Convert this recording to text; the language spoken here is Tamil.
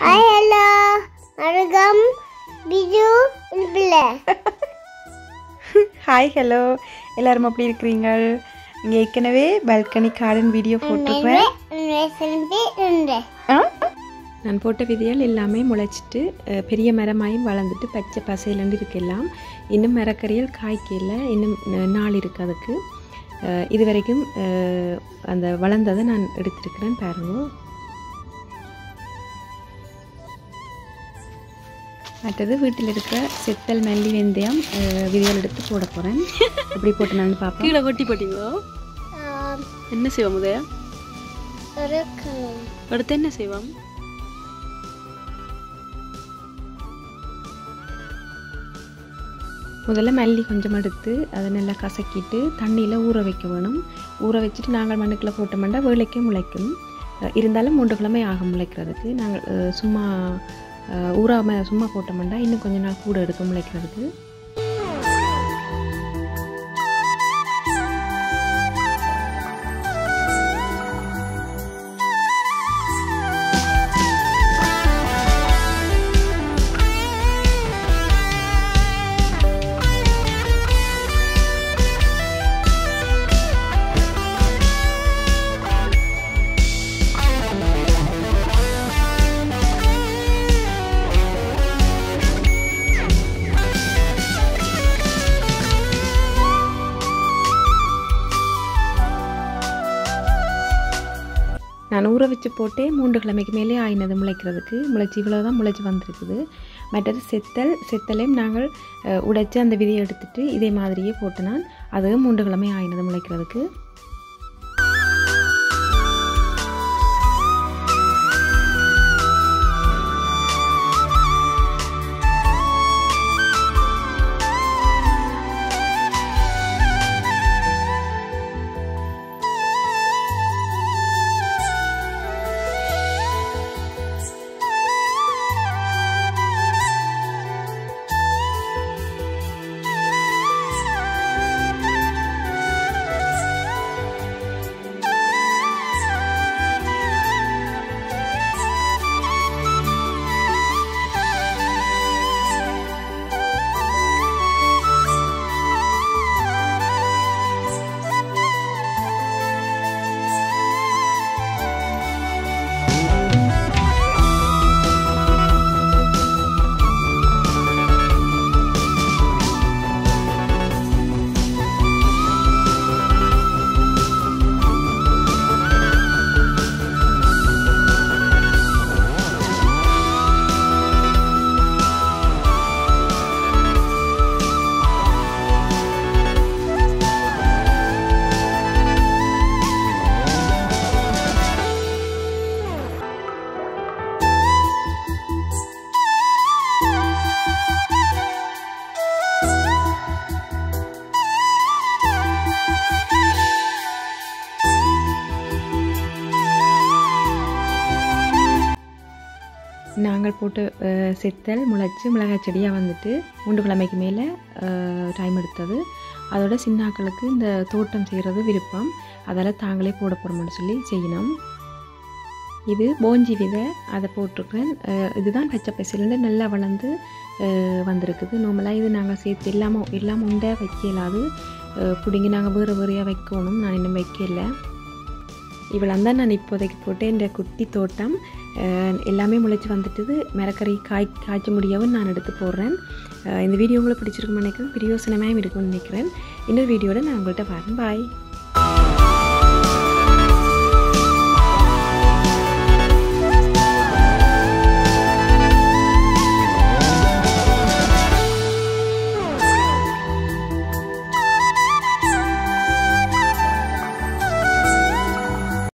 Hi, hello. Welcome. Biju Ilbile. Hi hello எல்லாரும் எப்படி இருக்கிறீங்க? இங்கே ஏற்கனவே பால்கனி கார்டன் வீடியோ போட்டிருப்பேன். நான் போட்ட விதைகள் எல்லாமே முளைச்சிட்டு பெரிய மரமாயும் வளர்ந்துட்டு பச்சை பசையிலேருந்து இருக்கலாம். இன்னும் மரக்கறிகள் காய்க்கல, இன்னும் நாள் இருக்குது அதுக்கு. இது வரைக்கும் அந்த வளர்ந்ததை நான் எடுத்துருக்கிறேன் பாருங்க. மற்றது வீட்டில் இருக்கிற செத்தல் மல்லி வெந்தயம் விதைகள் எடுத்து போட போகிறேன். எப்படி போட்டு நான் பார்ப்பேன். கீழே கொட்டி போட்டிங்களோ? என்ன செய்வோம் உதயா? அடுத்து என்ன செய்வோம்? முதல்ல மல்லி கொஞ்சம் எடுத்து அதை நல்லா கசக்கிட்டு தண்ணியில் ஊற வைக்க வேணும். ஊற வச்சுட்டு நாங்கள் மண்ணுக்குள்ளே போட்டோம்னா வேலைக்கே முளைக்கும். இருந்தாலும் 3 கிழமை ஆகும் முளைக்கிறதுக்கு. நாங்கள் சும்மா ஊறாமல் சும்மா போட்டோம்னா இன்னும் கொஞ்சம் நாள் கூட எடுக்கும் முளைக்கிறதுக்கு. நான் ஊற வச்சு போட்டே 3 கிழமைக்கு மேலே ஆயினது முளைக்கிறதுக்கு. முளைச்சி இவ்வளோ தான் முளைச்சி வந்திருக்குது. மற்றது செத்தலையும் நாங்கள் உடைச்சி அந்த விதையை எடுத்துட்டு இதே மாதிரியே போட்டு அதுவும் 3 கிழமை ஆயினது முளைக்கிறதுக்கு. நாங்கள் போட்டு செத்தல் முளைச்சி மிளகாய் செடியாக வந்துட்டு 3 கிழமைக்கு மேலே டைம் எடுத்தது. அதோட சின்னாக்களுக்கு இந்த தோட்டம் செய்கிறது விருப்பம். அதால் தாங்களே போட போகிறோம்னு சொல்லி செய்யணும். இது போஞ்சி விதை, அதை போட்டிருக்கிறேன். இதுதான் பச்சை பசையிலேருந்து நல்லா வளர்ந்து வந்திருக்குது. நார்மலாக இது நாங்கள் சேர்த்து எல்லாம் உண்டை வைக்கலாது, பிடிங்கி நாங்கள் வேறு வேறையாக வைக்கணும். நான் இன்னும் வைக்கல. இவ்வளோ தான் நான் இப்போதைக்கு போட்டு இந்த குட்டி தோட்டம் எல்லாமே முளைச்சி வந்துட்டுது. மரக்கறி காய்ச்ச முடியவும் நான் எடுத்து போடுறேன். இந்த வீடியோ உங்களுக்கு பிடிச்சிருக்குன்னு நினைக்கிறேன். பிரியோசனமாக இருக்கும்னு நினைக்கிறேன். இன்னொரு வீடியோட நான் உங்கள்கிட்ட வரேன். பாய்.